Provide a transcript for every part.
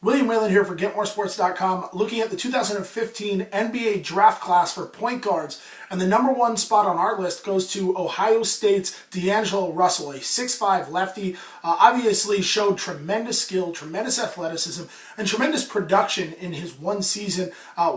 William Whalen here for GetMoreSports.com, looking at the 2015 NBA draft class for point guards. And the number one spot on our list goes to Ohio State's D'Angelo Russell, a 6'5 lefty. Obviously showed tremendous skill, tremendous athleticism, and tremendous production in his one season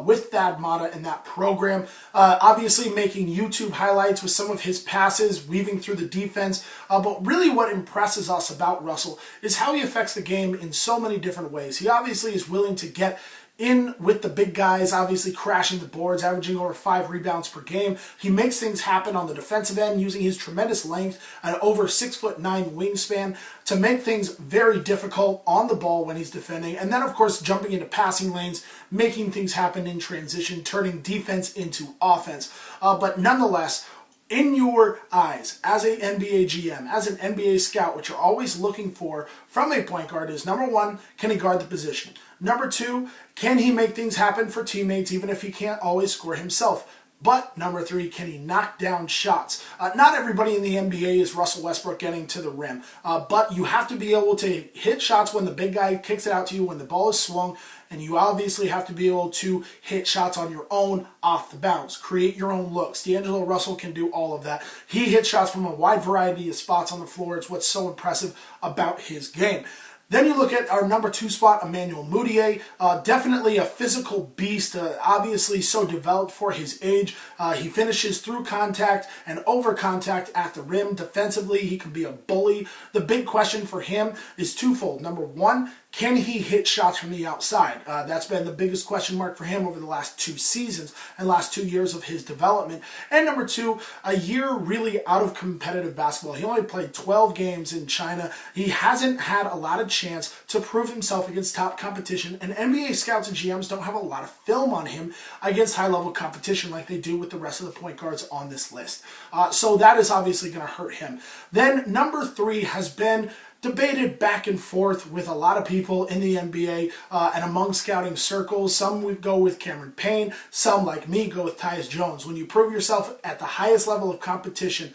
with Thad Matta and that program. Obviously making YouTube highlights with some of his passes, weaving through the defense. But really what impresses us about Russell is how he affects the game in so many different ways. He obviously is willing to get in with the big guys, obviously crashing the boards, averaging over 5 rebounds per game. He makes things happen on the defensive end using his tremendous length and over 6'9" wingspan to make things very difficult on the ball when he's defending. And then, of course, jumping into passing lanes, making things happen in transition, turning defense into offense. But nonetheless, in your eyes, as an NBA GM, as an NBA scout, what you're always looking for from a point guard is, number one, can he guard the position? Number two, can he make things happen for teammates even if he can't always score himself? But number three, can he knock down shots? Not everybody in the NBA is Russell Westbrook getting to the rim, but you have to be able to hit shots when the big guy kicks it out to you, when the ball is swung, and you obviously have to be able to hit shots on your own off the bounce, create your own looks. D'Angelo Russell can do all of that. He hits shots from a wide variety of spots on the floor. It's what's so impressive about his game. Then you look at our number 2 spot, Emmanuel Mudiay. Definitely a physical beast, obviously so developed for his age. He finishes through contact and over contact at the rim. Defensively, he can be a bully. The big question for him is twofold. Number one, can he hit shots from the outside? That's been the biggest question mark for him over the last 2 seasons and last 2 years of his development. And number two, a year really out of competitive basketball. He only played 12 games in China. He hasn't had a lot of chance to prove himself against top competition, and NBA scouts and GMs don't have a lot of film on him against high-level competition like they do with the rest of the point guards on this list. So that is obviously going to hurt him. Then number 3 has been debated back and forth with a lot of people in the NBA and among scouting circles. Some would go with Cameron Payne, some like me go with Tyus Jones. When you prove yourself at the highest level of competition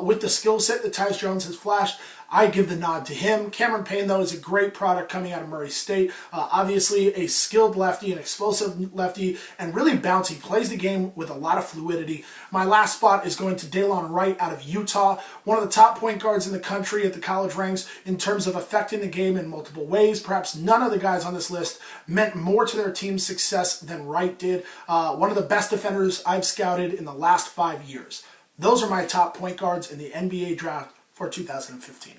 with the skill set that Tyus Jones has flashed, I give the nod to him. Cameron Payne, though, is a great product coming out of Murray State. Obviously a skilled lefty, an explosive lefty, and really bouncy. Plays the game with a lot of fluidity. My last spot is going to Delon Wright out of Utah, one of the top point guards in the country at the college ranks in terms of affecting the game in multiple ways. Perhaps none of the guys on this list meant more to their team's success than Wright did. One of the best defenders I've scouted in the last 5 years. Those are my top point guards in the NBA draft for 2015.